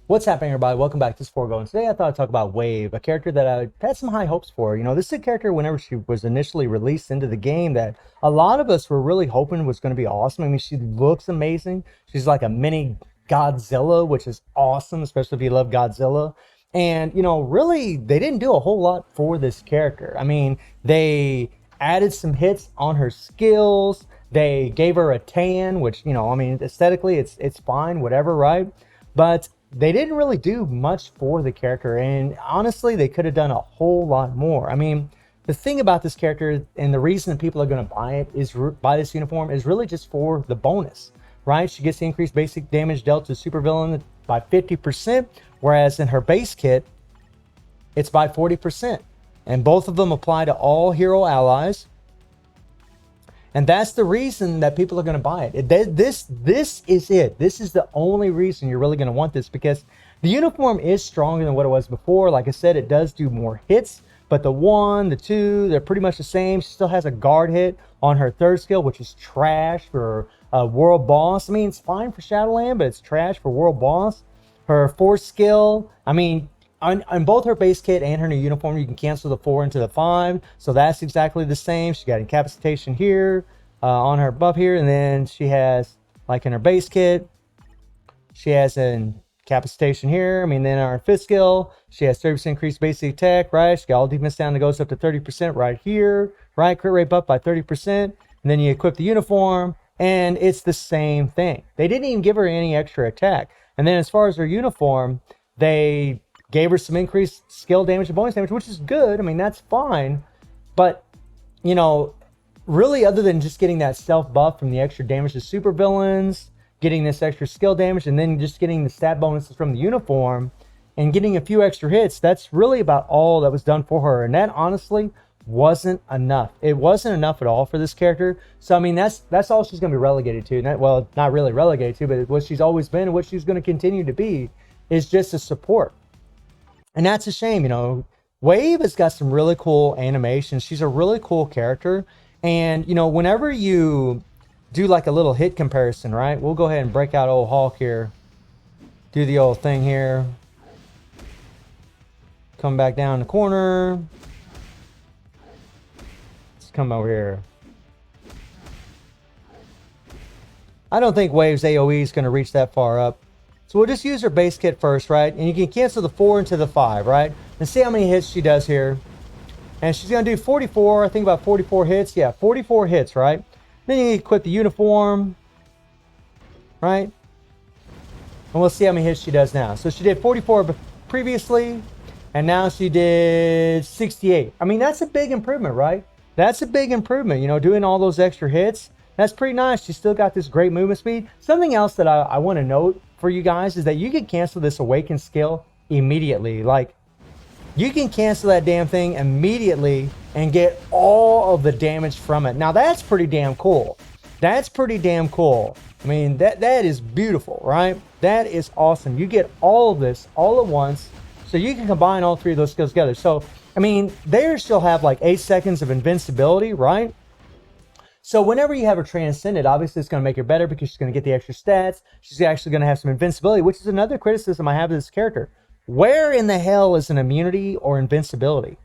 What's happening, everybody? Welcome back to Forgo. And today I thought I'd talk about Wave, a character that I had some high hopes for. You know, this is a character whenever she was initially released into the game that a lot of us were really hoping was going to be awesome. I mean, she looks amazing. She's like a mini Godzilla, which is awesome, especially if you love Godzilla. And, you know, really, they didn't do a whole lot for this character. I mean, they added some hits on her skills. They gave her a tan, which, you know, I mean, aesthetically, it's fine, whatever, right? But they didn't really do much for the character, and honestly they could have done a whole lot more. I mean, the thing about this character and the reason people are going to buy it is buy this uniform is really just for the bonus, right? She gets the increased basic damage dealt to supervillain by 50%, whereas in her base kit it's by 40%, and both of them apply to all hero allies. And that's the reason that people are going to buy it. This is it. This is the only reason you're really going to want this, because the uniform is stronger than what it was before. Like I said, it does do more hits, but the 1, the 2, they're pretty much the same. She still has a guard hit on her 3rd skill, which is trash for World Boss. I mean, it's fine for Shadowland, but it's trash for World Boss. Her 4th skill, I mean, on both her base kit and her new uniform, you can cancel the 4 into the 5, so that's exactly the same. She got incapacitation here on her buff here, and then she has, like in her base kit, she has an incapacitation here. I mean, then on her 5th skill, she has 30% increased basic attack, right? She got all defense down that goes up to 30% right here, right? Crit rate buff by 30%, and then you equip the uniform, and it's the same thing. They didn't even give her any extra attack. And then as far as her uniform, they gave her some increased skill damage and bonus damage, which is good. I mean, that's fine. But, you know, really, other than just getting that stealth buff from the extra damage to supervillains, getting this extra skill damage, and then just getting the stat bonuses from the uniform, and getting a few extra hits, that's really about all that was done for her. And that honestly wasn't enough. It wasn't enough at all for this character. So, I mean, that's all she's going to be relegated to. Well, not really relegated to, but what she's always been and what she's going to continue to be is just a support. And that's a shame. You know, Wave has got some really cool animations. She's a really cool character. And, you know, whenever you do like a little hit comparison, right? We'll go ahead and break out old Hulk here. Do the old thing here. Come back down the corner. Let's come over here. I don't think Wave's AoE is going to reach that far up. So we'll just use her base kit first, right? And you can cancel the 4 into the 5, right? And see how many hits she does here. And she's going to do 44, I think about 44 hits. Yeah, 44 hits, right? Then you equip the uniform, right? And we'll see how many hits she does now. So she did 44 previously, and now she did 68. I mean, that's a big improvement, right? That's a big improvement, you know, doing all those extra hits. That's pretty nice. She's still got this great movement speed. Something else that I want to note for you guys is that you can cancel this awaken skill immediately. Like, you can cancel that damn thing immediately and get all of the damage from it. Now that's pretty damn cool. That's pretty damn cool. I mean, that is beautiful, right? That is awesome. You get all of this all at once, so you can combine all 3 of those skills together. So, I mean, they still have like 8 seconds of invincibility, right? So whenever you have her transcended, obviously it's going to make her better because she's going to get the extra stats. She's actually going to have some invincibility, which is another criticism I have of this character. Where in the hell is an immunity or invincibility?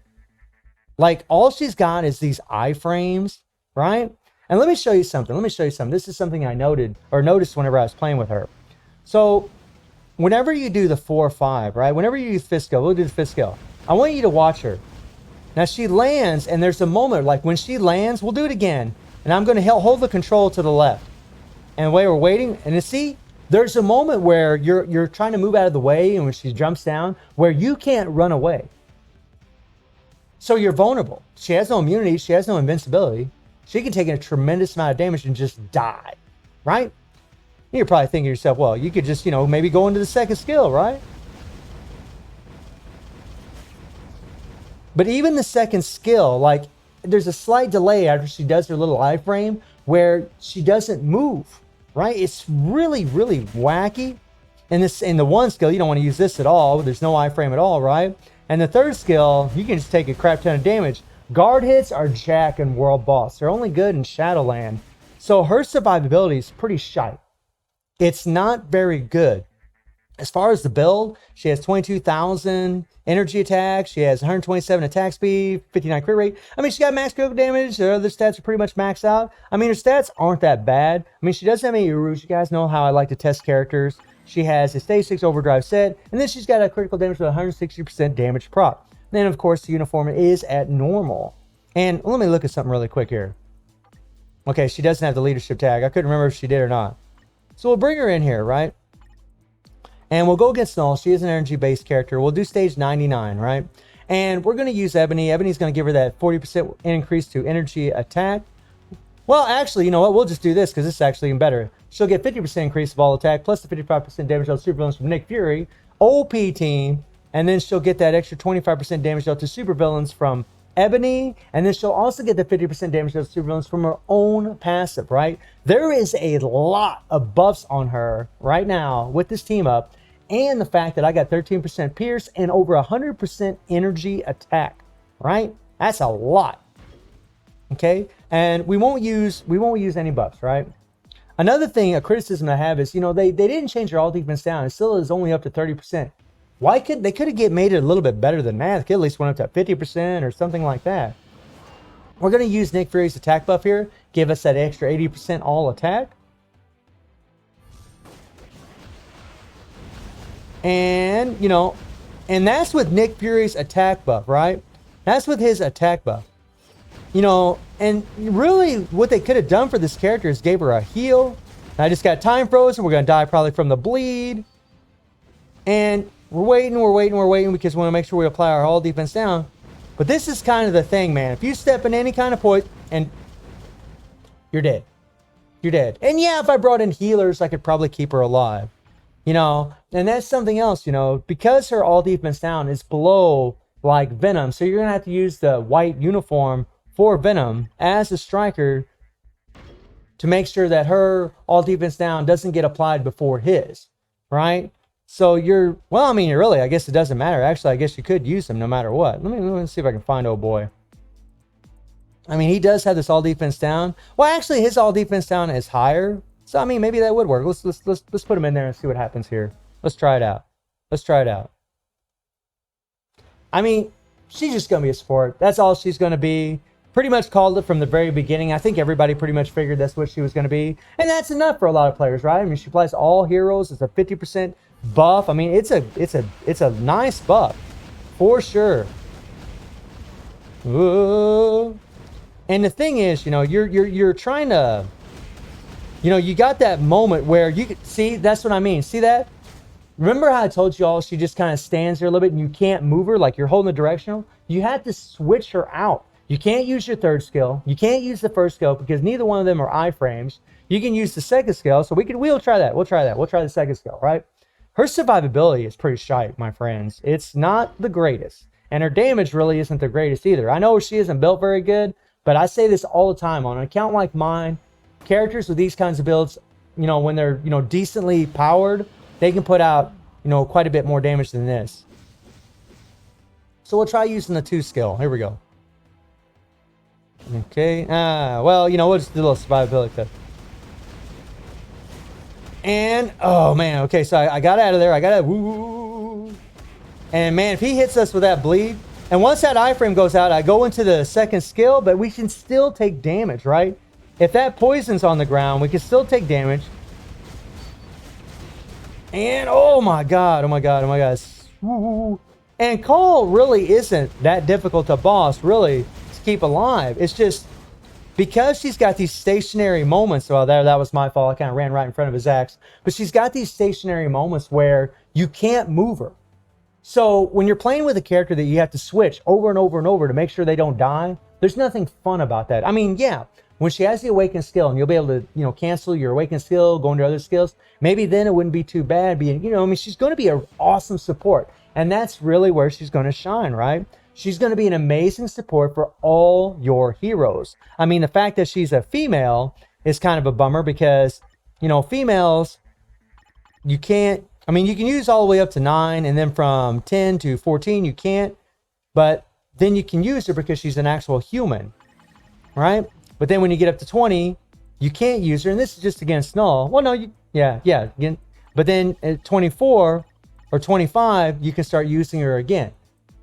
Like, all she's got is these iframes, right? And let me show you something. This is something I noticed whenever I was playing with her. So whenever you do the 4-5, right? Whenever you use 5th skill, we'll do the 5th skill. I want you to watch her. Now she lands, and there's a moment, like when she lands, we'll do it again. And I'm going to hold the control to the left. And while we're waiting, and you see, there's a moment where you're trying to move out of the way, and when she jumps down, where you can't run away. So you're vulnerable. She has no immunity. She has no invincibility. She can take a tremendous amount of damage and just die, right? You're probably thinking to yourself, well, you could just, you know, maybe go into the 2nd skill, right? But even the 2nd skill, like, there's a slight delay after she does her little iframe where she doesn't move, right? It's really, really wacky. In the 1 skill, you don't want to use this at all. There's no iframe at all, right? And the 3rd skill, you can just take a crap ton of damage. Guard hits are jack in World Boss. They're only good in Shadowland. So her survivability is pretty shite. It's not very good. As far as the build, she has 22,000 energy attack. She has 127 attack speed, 59 crit rate. I mean, she got max critical damage. Her other stats are pretty much maxed out. I mean, her stats aren't that bad. I mean, she doesn't have any Urus. You guys know how I like to test characters. She has a stage 6 overdrive set, and then she's got a critical damage with 160% damage prop. Then, of course, the uniform is at normal. And let me look at something really quick here. Okay, she doesn't have the leadership tag. I couldn't remember if she did or not. So we'll bring her in here, right? And we'll go against Null. She is an energy-based character. We'll do stage 99, right? And we're going to use Ebony. Ebony's going to give her that 40% increase to energy attack. Well, actually, you know what? We'll just do this because this is actually even better. She'll get 50% increase of all attack, plus the 55% damage dealt to supervillains from Nick Fury, OP team, and then she'll get that extra 25% damage dealt to supervillains from Ebony, and then she'll also get the 50% damage dealt to supervillains from her own passive, right? There is a lot of buffs on her right now with this team up, and the fact that I got 13% pierce and over 100% energy attack, right? That's a lot. Okay, and we won't use any buffs, right? Another thing, a criticism I have is, you know, they didn't change their all defense down. It still is only up to 30%. Why could they have made it a little bit better than that? They could at least went up to 50% or something like that. We're going to use Nick Fury's attack buff here, give us that extra 80% all attack. And, you know, and that's with Nick Fury's attack buff, right? That's with his attack buff. You know, and really what they could have done for this character is gave her a heal. I just got time frozen. We're going to die probably from the bleed. And we're waiting because we want to make sure we apply our all defense down. But this is kind of the thing, man. If you step in any kind of point and you're dead. You're dead. And yeah, if I brought in healers, I could probably keep her alive. You know, and that's something else, you know, because her all defense down is below like Venom. So you're going to have to use the white uniform for Venom as a striker to make sure that her all defense down doesn't get applied before his, right? So you're, well, I mean, really, I guess it doesn't matter. Actually, I guess you could use him no matter what. Let me see if I can find old boy. I mean, he does have this all defense down. Well, actually, his all defense down is higher. So, I mean, maybe that would work. Let's put him in there and see what happens here. Let's try it out. Let's try it out. I mean, she's just going to be a support. That's all she's going to be. Pretty much called it from the very beginning. I think everybody pretty much figured that's what she was going to be. And that's enough for a lot of players, right? I mean, she plays all heroes. It's a 50% buff. I mean, it's a nice buff for sure. Ooh. And the thing is, you know, you're trying to, you know, you got that moment where you can see, that's what I mean. See that? Remember how I told you all she just kind of stands there a little bit and you can't move her like you're holding the directional? You have to switch her out. You can't use your third skill. You can't use the first skill because neither one of them are iframes. You can use the second skill. So we'll try that. We'll try the second skill, right? Her survivability is pretty shite, my friends. It's not the greatest. And her damage really isn't the greatest either. I know she isn't built very good, but I say this all the time on an account like mine. Characters with these kinds of builds, you know, when they're, you know, decently powered, they can put out, you know, quite a bit more damage than this. So we'll try using the 2 skill. Here we go. Okay. Well, you know, we'll just do a little survivability test. And, oh man, okay, so I got out of there. I got out. Woo. And man, if he hits us with that bleed, and once that iframe goes out, I go into the second skill, but we can still take damage, right? If that poison's on the ground, we can still take damage. And oh my god. Woo. And Cole really isn't that difficult to boss, really, to keep alive. It's just because she's got these stationary moments. Well, that was my fault. I kind of ran right in front of his axe. But she's got these stationary moments where you can't move her. So when you're playing with a character that you have to switch over and over and over to make sure they don't die, there's nothing fun about that. I mean, yeah, when she has the awakened skill and you'll be able to, you know, cancel your awakened skill, go into other skills, maybe then it wouldn't be too bad being, you know, I mean, she's going to be an awesome support. And that's really where she's going to shine, right? She's going to be an amazing support for all your heroes. I mean, the fact that she's a female is kind of a bummer because, you know, females, you can't, I mean, you can use all the way up to 9, and then from 10 to 14, you can't. But then you can use her because she's an actual human, right? But then when you get up to 20, you can't use her. And this is just against Null. Well, no, again, But then at 24 or 25, you can start using her again.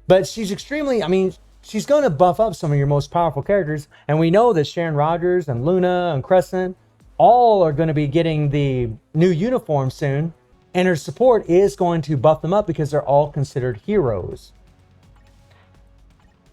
But she's extremely, I mean, she's going to buff up some of your most powerful characters. And we know that Sharon Rogers and Luna and Crescent all are going to be getting the new uniform soon. And her support is going to buff them up because they're all considered heroes.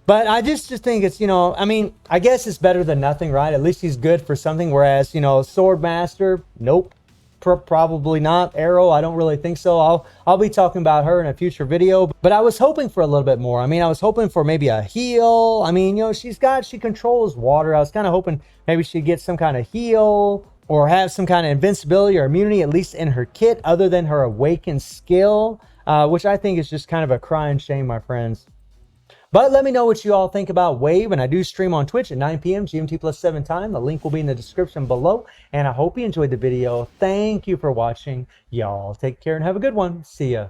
But I just think it's, you know, I mean, I guess it's better than nothing, right? At least he's good for something. Whereas, you know, Swordmaster, nope, probably not. Arrow, I don't really think so. I'll be talking about her in a future video. But I was hoping for a little bit more. I mean, I was hoping for maybe a heal. I mean, you know, she controls water. I was kind of hoping maybe she'd get some kind of heal or have some kind of invincibility or immunity, at least in her kit, other than her awakened skill, which I think is just kind of a crying shame, my friends. But let me know what you all think about Wave, and I do stream on Twitch at 9 p.m. GMT plus 7 time. The link will be in the description below, and I hope you enjoyed the video. Thank you for watching. Y'all take care and have a good one. See ya.